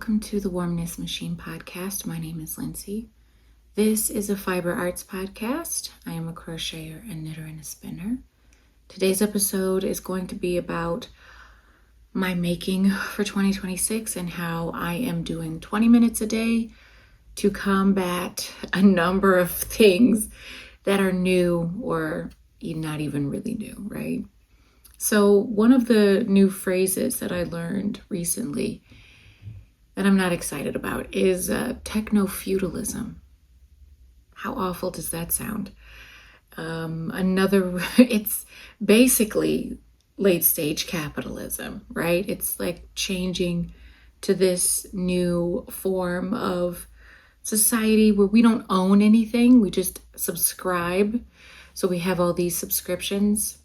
welcome to the Warmness Machine podcast. My name is Lindsay. This is a fiber arts podcast. I am a crocheter, a knitter, and a spinner. Today's episode is going to be about my making for 2026 and how I am doing 20 minutes a day to combat a number of things that are new or not even really new, right? So one of the new phrases that I learned recently that I'm not excited about is techno-feudalism. How awful does that sound? It's basically late stage capitalism, right? It's like changing to this new form of society where we don't own anything, we just subscribe. So we have all these subscriptions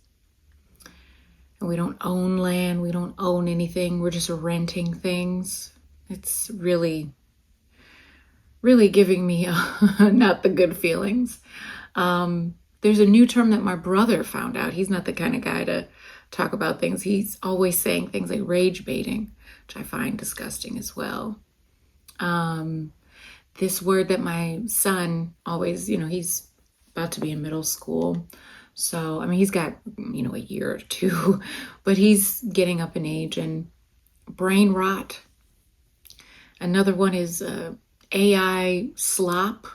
and we don't own land, we don't own anything, we're just renting things. It's really giving me not the good feelings. There's a new term that my brother found out. He's not the kind of guy to talk about things. He's always saying things like rage baiting, which I find disgusting as well. This word that my son always, he's about to be in middle school. So, he's got, a year or two, but he's getting up in age, and brain rot. Another one is AI slop.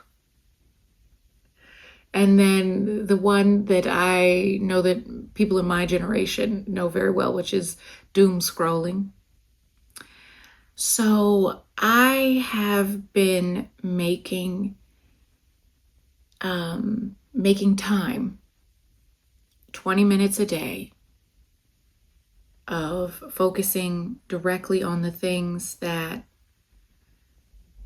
And then the one that I know that people in my generation know very well, which is doom scrolling. So I have been making time, 20 minutes a day, of focusing directly on the things that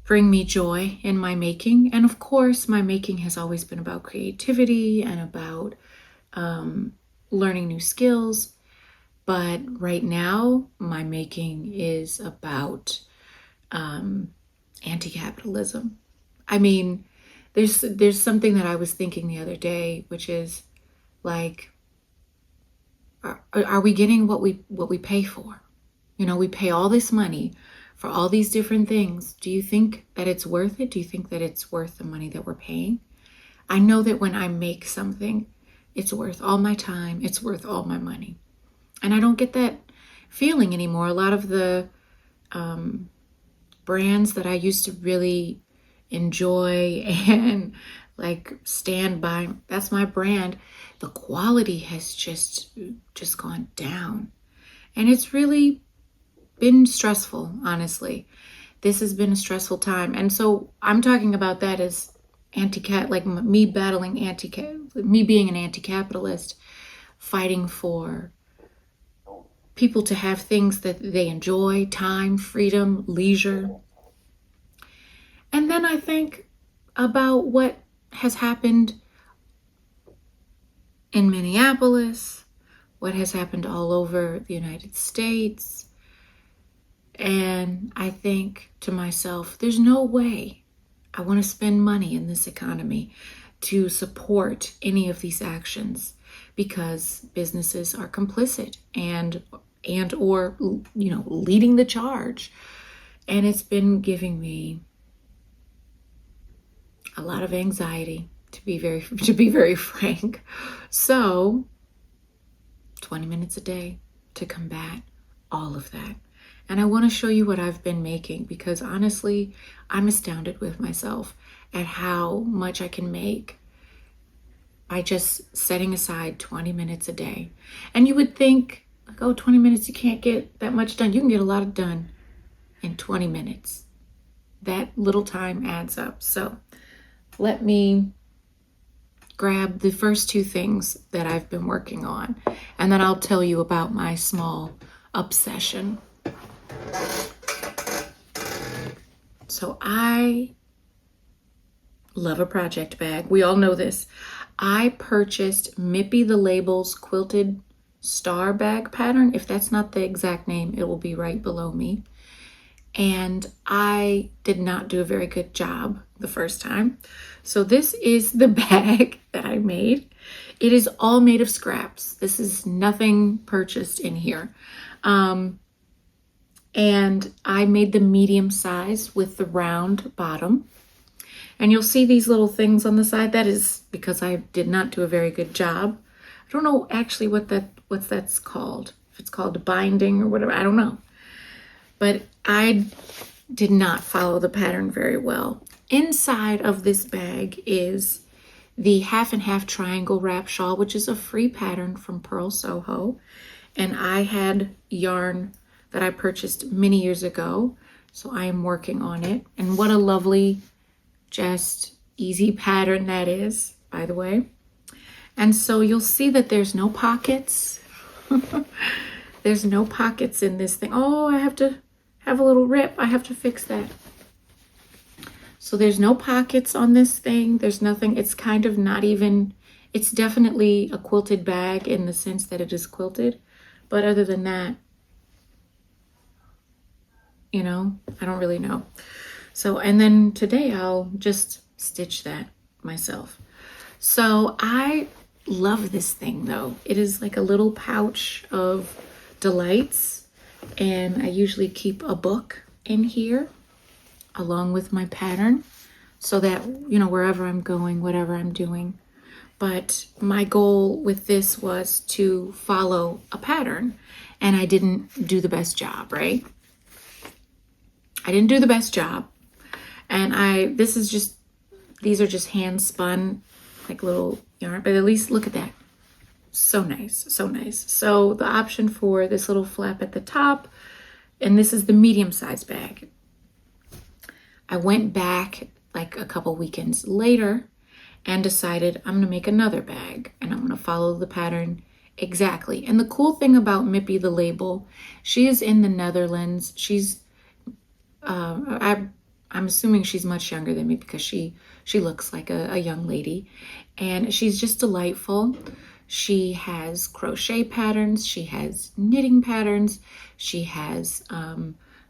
bring me joy in my making. And of course, my making has always been about creativity and about learning new skills. But right now, my making is about anti-capitalism. There's something that I was thinking the other day, which is like, are we getting what we pay for? We pay all this money for all these different things. Do you think that it's worth it? Do you think that it's worth the money that we're paying? I know that when I make something, it's worth all my time. It's worth all my money. And I don't get that feeling anymore. A lot of the brands that I used to really enjoy and like stand by, that's my brand. The quality has just gone down. And it's really been stressful, honestly. This has been a stressful time. And so I'm talking about that as like me battling me being an anti-capitalist, fighting for people to have things that they enjoy, time, freedom, leisure. And then I think about what has happened in Minneapolis, what has happened all over the United States. And I think to myself, there's no way I want to spend money in this economy to support any of these actions, because businesses are complicit and or leading the charge. And it's been giving me a lot of anxiety, to be very frank. So 20 minutes a day to combat all of that. And I want to show you what I've been making, because honestly, I'm astounded with myself at how much I can make by just setting aside 20 minutes a day. And you would think, like, 20 minutes, you can't get that much done. You can get a lot done in 20 minutes. That little time adds up. So let me grab the first two things that I've been working on, and then I'll tell you about my small obsession. So I love a project bag. We all know this. I purchased Mipi the Label's Quilted Star Bag pattern. If that's not the exact name, it will be right below me. And I did not do a very good job the first time. So this is the bag that I made. It is all made of scraps. This is nothing purchased in here. And I made the medium size with the round bottom. And you'll see these little things on the side. That is because I did not do a very good job. I don't know actually what that's called. If it's called binding or whatever, I don't know. But I did not follow the pattern very well. Inside of this bag is the half and half triangle wrap shawl, which is a free pattern from Pearl Soho. And I had yarn that I purchased many years ago, so I am working on it. And what a lovely, just easy pattern that is, by the way. And so you'll see that there's no pockets. There's no pockets in this thing. Oh, I have to have a little rip. I have to fix that. So there's no pockets on this thing. There's nothing. It's kind of not even, it's definitely a quilted bag in the sense that it is quilted. But other than that, you know, I don't really know. So, and then today I'll just stitch that myself. So I love this thing though. It is like a little pouch of delights, and I usually keep a book in here along with my pattern so that, you know, wherever I'm going, whatever I'm doing. But my goal with this was to follow a pattern, and I didn't do the best job, right? I didn't do the best job. And these are just hand spun, like little yarn, but at least look at that. So nice, so nice. So the option for this little flap at the top, and this is the medium size bag. I went back like a couple weekends later and decided I'm gonna make another bag, and I'm gonna follow the pattern exactly. And the cool thing about Mipi the Label, she is in the Netherlands. She's I'm assuming she's much younger than me because she looks like a young lady, and she's just delightful. She has crochet patterns, she has knitting patterns, she has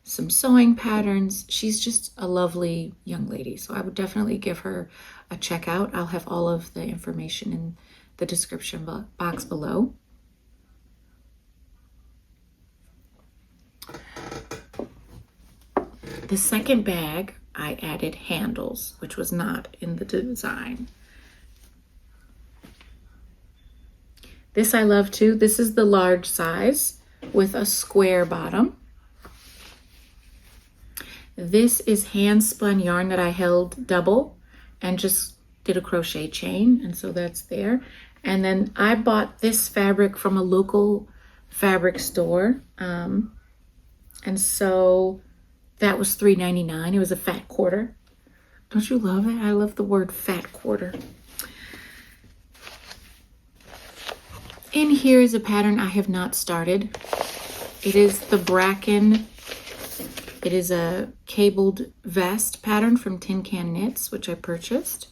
some sewing patterns. She's just a lovely young lady, so I would definitely give her a check out. I'll have all of the information in the description box below. The second bag, I added handles, which was not in the design. This I love too. This is the large size with a square bottom. This is hand spun yarn that I held double and just did a crochet chain, and so that's there. And then I bought this fabric from a local fabric store, and so that was $3.99. It was a fat quarter. Don't you love it? I love the word fat quarter. In here is a pattern I have not started. It is the Bracken. It is a cabled vest pattern from Tin Can Knits, which I purchased.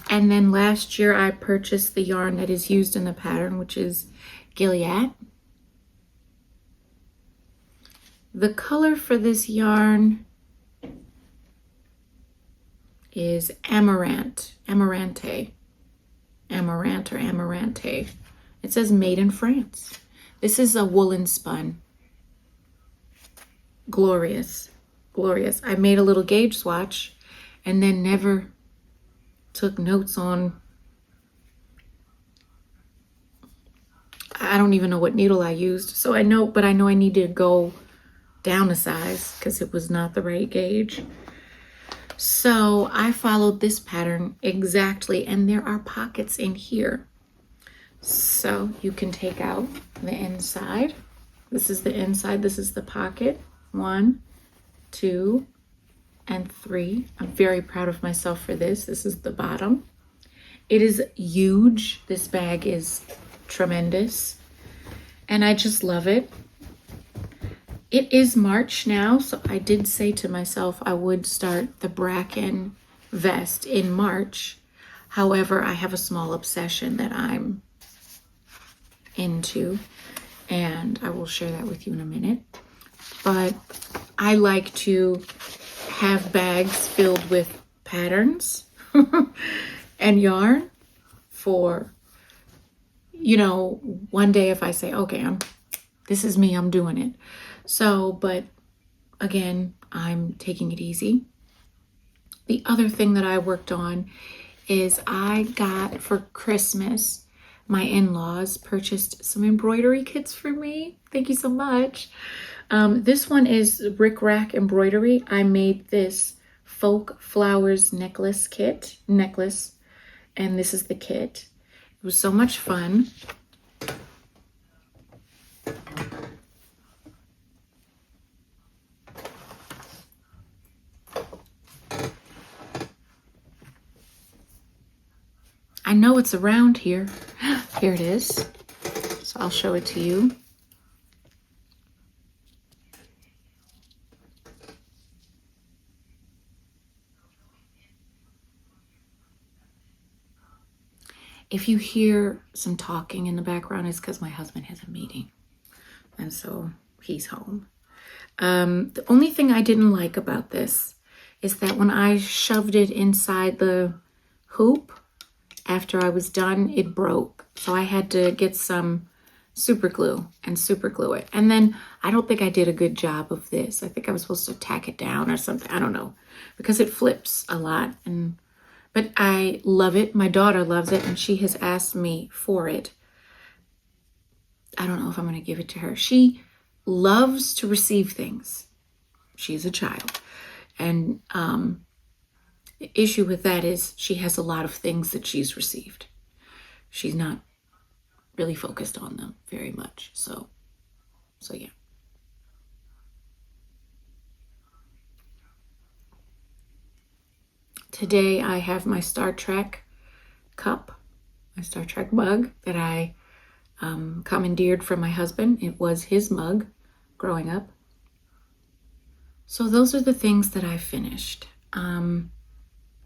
And then last year I purchased the yarn that is used in the pattern, which is Gilead. The color for this yarn is Amaranth. It says made in France. This is a woolen spun. Glorious, glorious. I made a little gauge swatch and then never took notes on, I don't even know what needle I used. So I know I need to go down a size because it was not the right gauge. So I followed this pattern exactly, and there are pockets in here. So you can take out the inside. This is the inside, this is the pocket. 1, 2, and 3. I'm very proud of myself for this. This is the bottom. It is huge. This bag is tremendous, and I just love it. It is March now, so I did say to myself I would start the Bracken vest in March. However, I have a small obsession that I'm into, and I will share that with you in a minute. But I like to have bags filled with patterns and yarn for, you know, one day if I say, okay, this is me, I'm doing it. So, but again, I'm taking it easy. The other thing that I worked on is I got for Christmas, my in-laws purchased some embroidery kits for me. Thank you so much. This one is Rack Embroidery. I made this folk flowers necklace, and this is the kit. It was so much fun. I know it's around here. Here it is. So I'll show it to you. If you hear some talking in the background, it's because my husband has a meeting. And so he's home. The only thing I didn't like about this is that when I shoved it inside the hoop, after I was done, it broke. So I had to get some super glue and super glue it. And then I don't think I did a good job of this. I think I was supposed to tack it down or something. I don't know, because it flips a lot. But I love it. My daughter loves it, and she has asked me for it. I don't know if I'm going to give it to her. She loves to receive things. She's a child. And the issue with that is she has a lot of things that she's received. She's not really focused on them very much. So yeah. Today I have my Star Trek cup, my Star Trek mug that I commandeered from my husband. It was his mug growing up. So those are the things that I finished.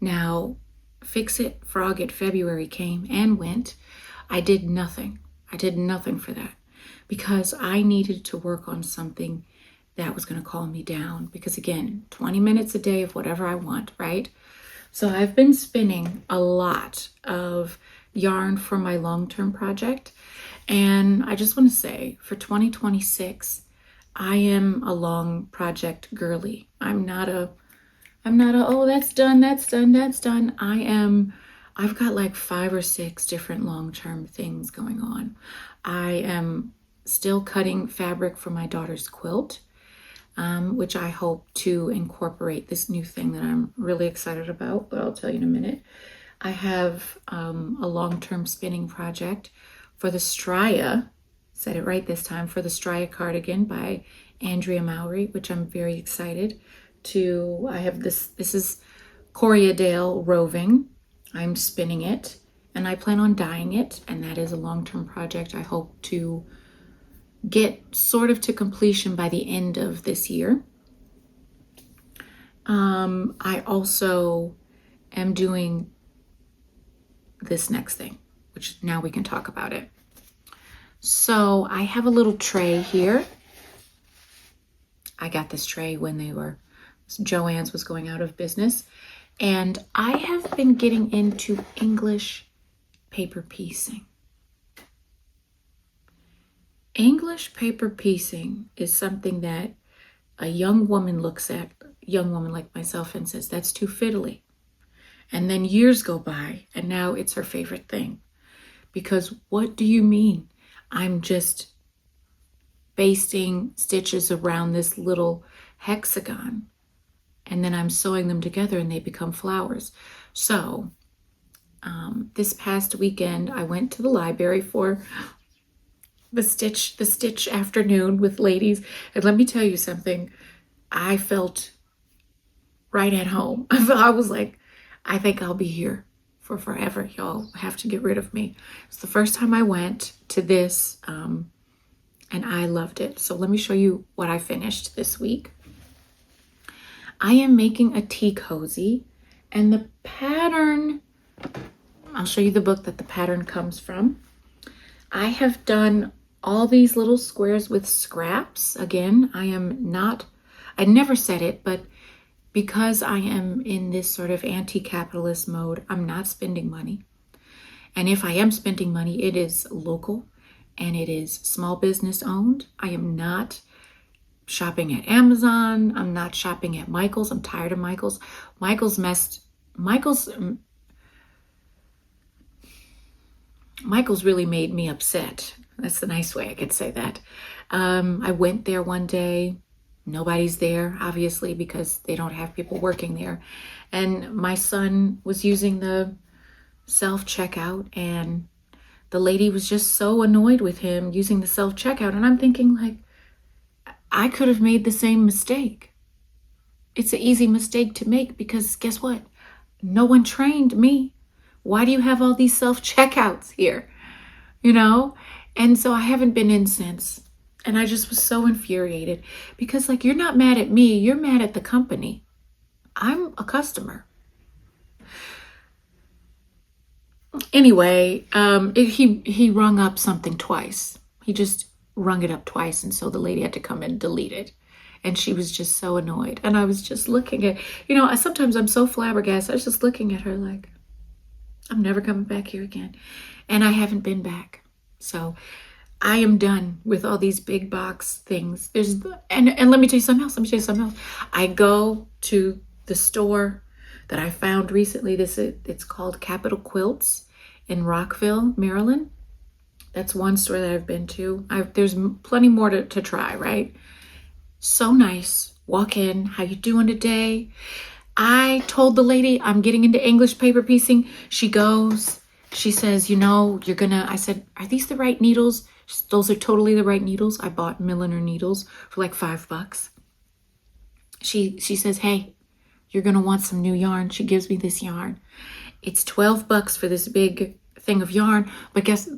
Now, Fix It, Frog It February came and went. I did nothing. I did nothing for that because I needed to work on something that was going to calm me down. Because again, 20 minutes a day of whatever I want, right? So I've been spinning a lot of yarn for my long-term project. And I just want to say for 2026, I am a long project girly. I'm not a, oh, that's done. I've got like 5 or 6 different long-term things going on. I am still cutting fabric for my daughter's quilt, which I hope to incorporate this new thing that I'm really excited about, but I'll tell you in a minute. I have a long-term spinning project for the Straya, said it right this time, for the Straya cardigan by Andrea Mowry, which I'm very excited to. I have this is Corriedale roving. I'm spinning it and I plan on dyeing it, and that is a long-term project I hope to get sort of to completion by the end of this year. I also am doing this next thing, which now we can talk about it. So I have a little tray here. I got this tray when Joann's was going out of business. And I have been getting into English paper piecing. English paper piecing is something that a young woman looks at, young woman like myself, and says, that's too fiddly. And then years go by and now it's her favorite thing. Because what do you mean? I'm just basting stitches around this little hexagon, and then I'm sewing them together and they become flowers. So this past weekend, I went to the library for the stitch afternoon with ladies. And let me tell you something, I felt right at home. I was like, I think I'll be here for forever. Y'all have to get rid of me. It's the first time I went to this, and I loved it. So let me show you what I finished this week. I am making a tea cozy, and the pattern, I'll show you the book that the pattern comes from. I have done all these little squares with scraps. Again, I never said it, but because I am in this sort of anti-capitalist mode, I'm not spending money. And if I am spending money, it is local and it is small business owned. I am not shopping at Amazon. I'm not shopping at Michael's. I'm tired of Michael's. Michael's really made me upset. That's the nice way I could say that. I went there one day. Nobody's there, obviously, because they don't have people working there. And my son was using the self-checkout, and the lady was just so annoyed with him using the self-checkout. And I'm thinking, like, I could have made the same mistake. It's an easy mistake to make because guess what? No one trained me. Why do you have all these self-checkouts here? You know? And so I haven't been in since. And I just was so infuriated because, like, you're not mad at me. You're mad at the company. I'm a customer. Anyway, he rung up something twice. He just rung it up twice. And so the lady had to come and delete it. And she was just so annoyed. And I was just looking at, sometimes I'm so flabbergasted. I was just looking at her like, I'm never coming back here again. And I haven't been back. So I am done with all these big box things. And let me tell you something else. I go to the store that I found recently. It's called Capital Quilts in Rockville, Maryland. That's one store that I've been to. There's plenty more to try, right? So nice. Walk in. How you doing today? I told the lady I'm getting into English paper piecing. She says, I said, are these the right needles? Those are totally the right needles. I bought milliner needles for like $5. She says, hey, you're going to want some new yarn. She gives me this yarn. It's $12 for this big thing of yarn, but this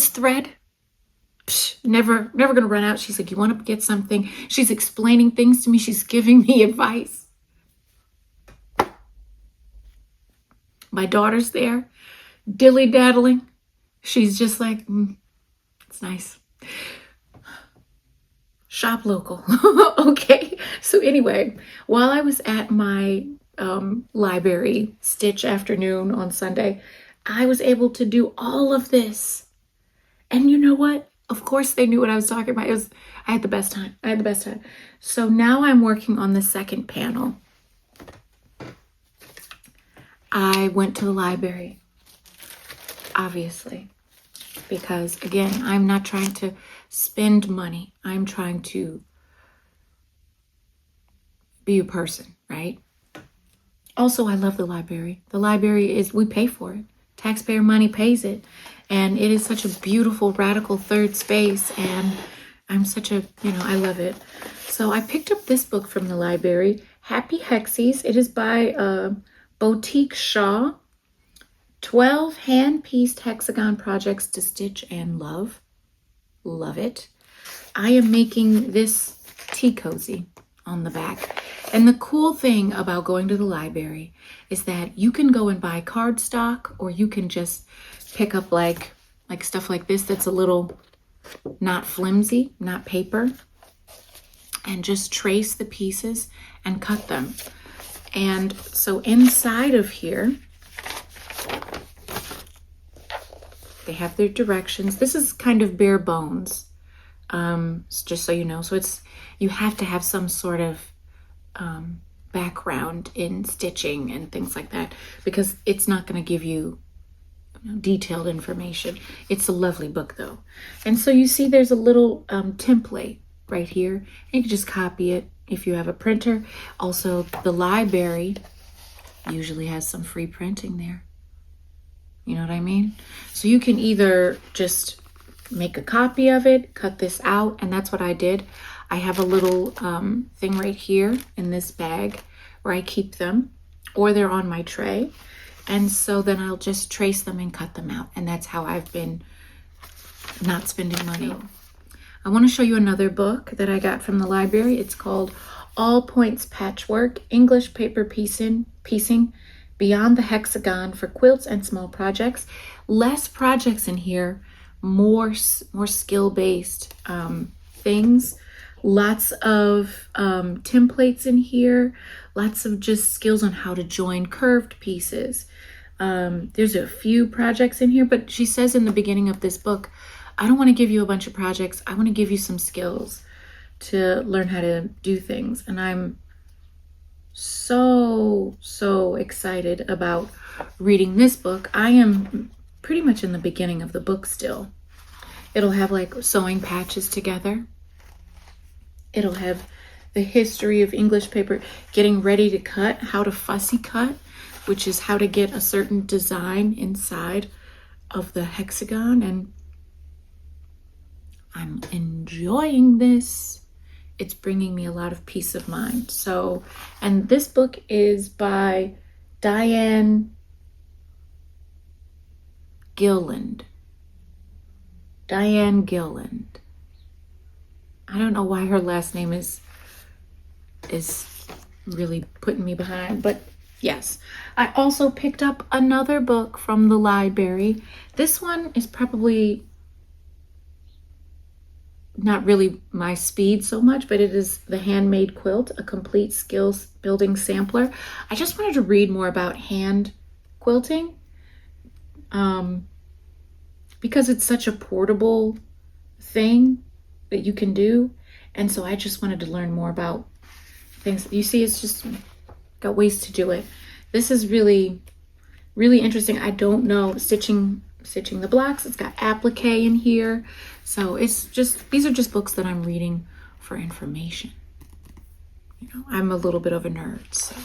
thread, never going to run out. She's like, you want to get something? She's explaining things to me. She's giving me advice. My daughter's there, dilly-daddling. She's just like, it's nice. Shop local. Okay. So anyway, while I was at my library stitch afternoon on Sunday, I was able to do all of this. And you know what? Of course they knew what I was talking about. I had the best time. So now I'm working on the second panel. I went to the library, obviously, because again, I'm not trying to spend money. I'm trying to be a person, right? Also, I love the library. The library we pay for it. Taxpayer money pays it. And it is such a beautiful, radical third space. And I'm I love it. So I picked up this book from the library, Happy Hexies. It is by Boutique-Sha. 12 hand-pieced hexagon projects to stitch and love. Love it. I am making this tea cozy on the back. And the cool thing about going to the library is that you can go and buy cardstock, or you can just pick up like stuff like this that's a little not flimsy, not paper, and just trace the pieces and cut them. And so inside of here, they have their directions. This is kind of bare bones, just so you know. So you have to have some sort of background in stitching and things like that, because it's not going to give you detailed information. It's a lovely book though. And so you see there's a little template right here, and you can just copy it if you have a printer. Also, the library usually has some free printing there. You know what I mean? So you can either just make a copy of it, cut this out, and that's what I did. I have a little thing right here in this bag where I keep them, or they're on my tray. And so then I'll just trace them and cut them out. And that's how I've been not spending money. I want to show you another book that I got from the library. It's called All Points Patchwork, English Paper Piecing, Beyond the Hexagon for Quilts and Small Projects. Less projects in here, more skill-based things. Lots of templates in here. Lots of just skills on how to join curved pieces. There's a few projects in here, but she says in the beginning of this book, I don't want to give you a bunch of projects. I want to give you some skills to learn how to do things. And I'm so excited about reading this book. I am pretty much in the beginning of the book still. It'll have like sewing patches together. It'll have the history of English paper, getting ready to cut, how to fussy cut, which is how to get a certain design inside of the hexagon. And I'm enjoying this. It's bringing me a lot of peace of mind. So, and this book is by Diane Gilleland. Diane Gilleland. I don't know why her last name is really putting me behind, but yes. I also picked up another book from the library. This one is probably not really my speed so much, but it is the Handmade Quilt, a complete skills building sampler. I just wanted to read more about hand quilting because it's such a portable thing that you can do. And so I just wanted to learn more about things. You see, it's just got ways to do it. This is really interesting. I don't know stitching the blocks. It's got applique in here. So it's just, these are just books that I'm reading for information. You know, I'm a little bit of a nerd, so.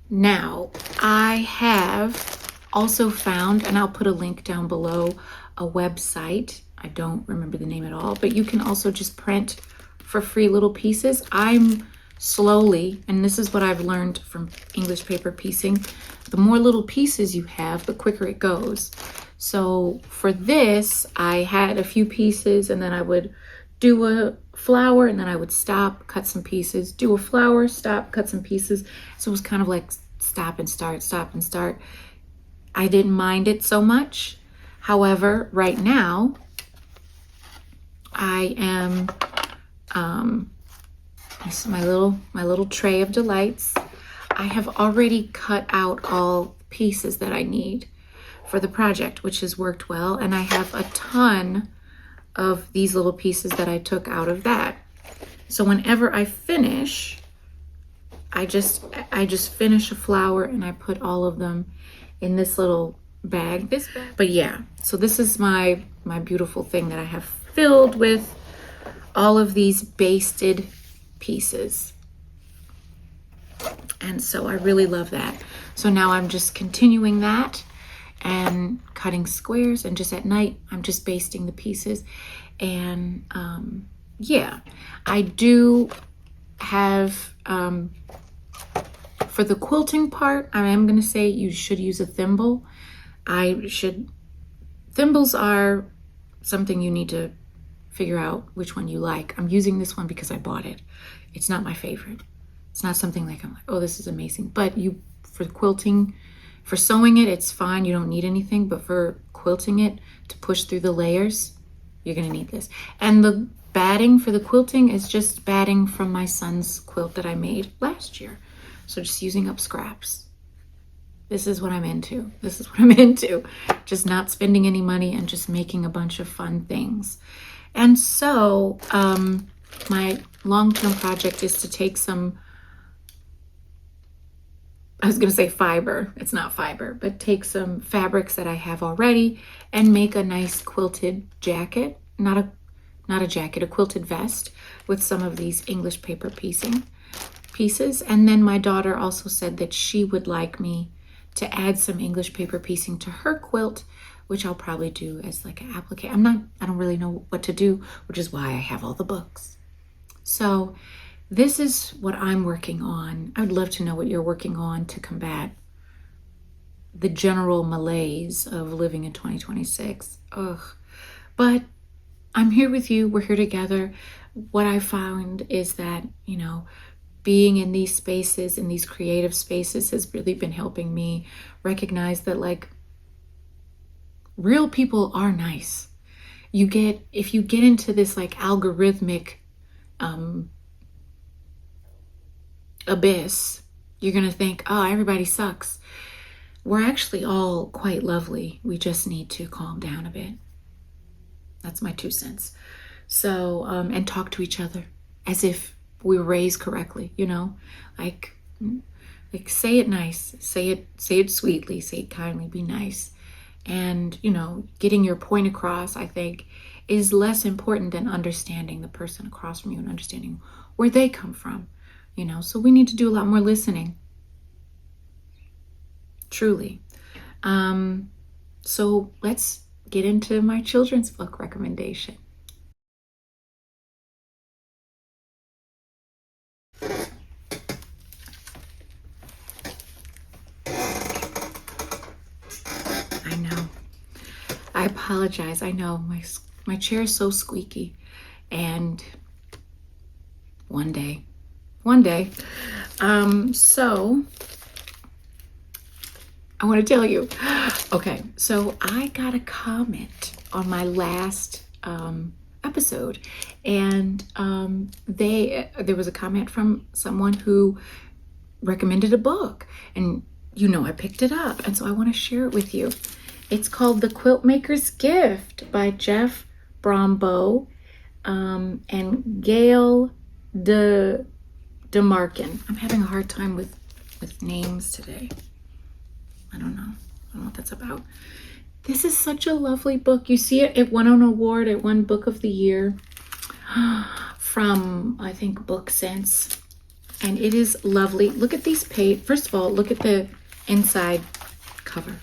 Now, I have also found, and I'll put a link down below, a website. I don't remember the name at all, but you can also just print for free little pieces. I'm slowly, and this is what I've learned from English paper piecing, the more little pieces you have, the quicker it goes. So for this, I had a few pieces, and then I would do a flower, and then I would stop, cut some pieces, do a flower, stop, cut some pieces. So it was kind of like stop and start, stop and start. I didn't mind it so much. However, right now, I am, this is my little tray of delights. I have already cut out all pieces that I need for the project, which has worked well. And I have a ton of these little pieces that I took out of that. So whenever I finish, I just finish a flower and I put all of them in this little bag. But yeah, so this is my beautiful thing that I have filled with all of these basted pieces. And so I really love that. So now I'm just continuing that and cutting squares, and just at night I'm just basting the pieces. And yeah, I do have for the quilting part, I am going to say you should use a thimble. Thimbles are something you need to figure out which one you like. I'm using this one because I bought it. It's not my favorite. It's not something like I'm like, oh, this is amazing. But for quilting, for sewing it, it's fine. You don't need anything. But for quilting it, to push through the layers, you're going to need this. And the batting for the quilting is just batting from my son's quilt that I made last year. So just using up scraps. This is what I'm into. This is what I'm into. Just not spending any money and just making a bunch of fun things. And so my long-term project is to take some, I was going to say fiber. It's not fiber, but take some fabrics that I have already and make a nice quilted jacket. Not a jacket, a quilted vest with some of these English paper pieces. And then my daughter also said that she would like me to add some English paper piecing to her quilt, which I'll probably do as like an applique. I don't really know what to do, which is why I have all the books. So this is what I'm working on. I would love to know what you're working on to combat the general malaise of living in 2026. Ugh. But I'm here with you. We're here together. What I found is that, you know, being in these spaces, in these creative spaces, has really been helping me recognize that, like, real people are nice. If you get into this like algorithmic abyss, you're going to think, oh, everybody sucks. We're actually all quite lovely. We just need to calm down a bit. That's my 2 cents. So, and talk to each other as if we were raised correctly, you know, like say it nice, say it sweetly, say it kindly, be nice. And, you know, getting your point across, I think, is less important than understanding the person across from you and understanding where they come from, you know. So we need to do a lot more listening. Truly. So let's get into my children's book recommendation. I know. I apologize. I know my chair is so squeaky, and one day. So I want to tell you. Okay, so I got a comment on my last episode, and there was a comment from someone who recommended a book, and you know I picked it up, and so I want to share it with you. It's called The Quiltmakers Gift by Jeff Brambeau and Gail de Marcken. I'm having a hard time with names today. I don't know what that's about. This is such a lovely book. You see it won an award. It won Book of the Year from, I think, Book Sense. And it is lovely. Look at these pages. First of all, look at the inside cover.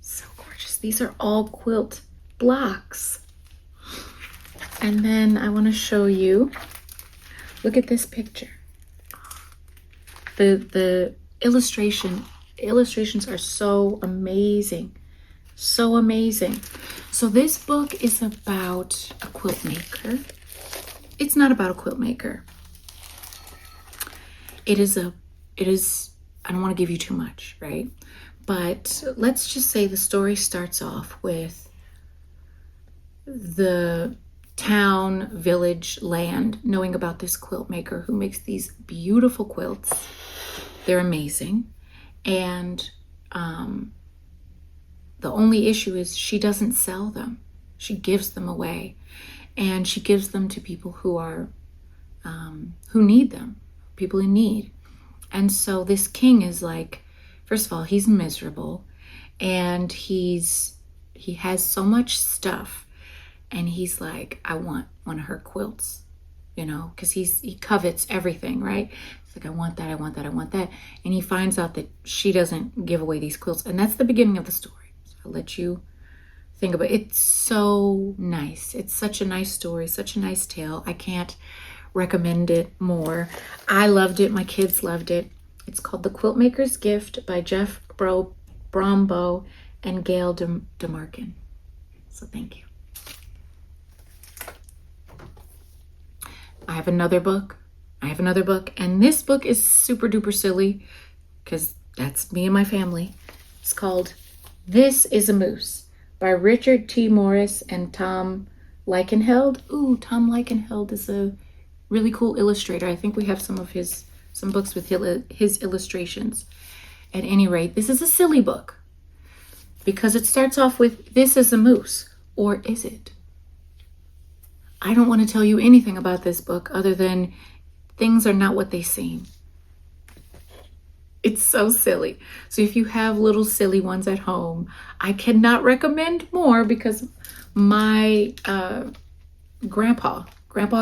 So gorgeous. These are all quilt blocks. And then I want to show you, look at this picture. The illustrations are so amazing. So amazing. So this book is about a quilt maker. It's not about a quilt maker. It is, I don't want to give you too much, right? But let's just say the story starts off with the town, village, land knowing about this quilt maker who makes these beautiful quilts. They're amazing. And the only issue is she doesn't sell them. She gives them away. And she gives them to people who are, who need them, people in need. And so this king is like, first of all, he's miserable, and he has so much stuff, and he's like, I want one of her quilts, you know, because he covets everything, right? He's like, I want that, I want that, I want that. And he finds out that she doesn't give away these quilts. And that's the beginning of the story. So I'll let you think about it. It's so nice. It's such a nice story, such a nice tale. I can't recommend it more. I loved it. My kids loved it. It's called The Quiltmaker's Gift by Jeff Brambeau and Gail de Marcken. So thank you. I have another book, and this book is super duper silly because that's me and my family. It's called This is a Moose by Richard T. Morris and Tom Lichtenheld. Ooh, Tom Lichtenheld is a really cool illustrator. I think we have some books with his illustrations. At any rate, this is a silly book because it starts off with, this is a moose, or is it? I don't want to tell you anything about this book other than things are not what they seem. It's so silly. So if you have little silly ones at home, I cannot recommend more because my grandpa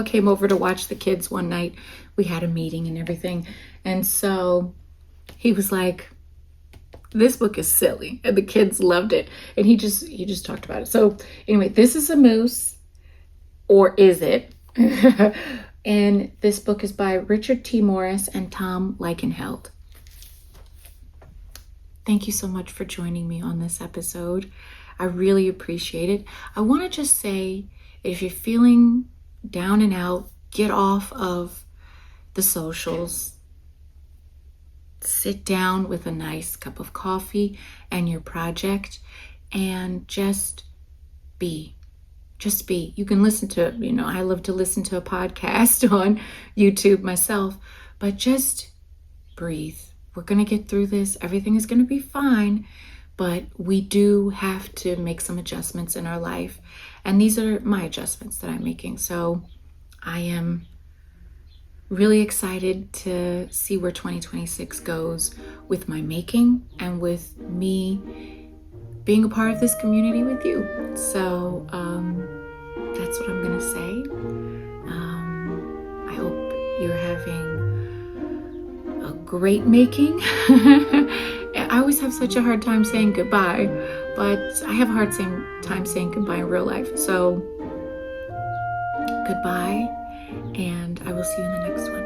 came over to watch the kids one night. We had a meeting and everything. And so he was like, this book is silly. And the kids loved it. And he just talked about it. So anyway, this is a moose, or is it? And this book is by Richard T. Morris and Tom Lichtenheld. Thank you so much for joining me on this episode. I really appreciate it. I want to just say, if you're feeling down and out, get off of the socials. Sit down with a nice cup of coffee and your project and just be. Just be. You can listen to, I love to listen to a podcast on YouTube myself, but just breathe. We're going to get through this. Everything is going to be fine, but we do have to make some adjustments in our life. And these are my adjustments that I'm making. So I am really excited to see where 2026 goes with my making and with me being a part of this community with you. So that's what I'm gonna say. I hope you're having a great making. I always have such a hard time saying goodbye, but I have a hard time saying goodbye in real life. So goodbye, and I will see you in the next one.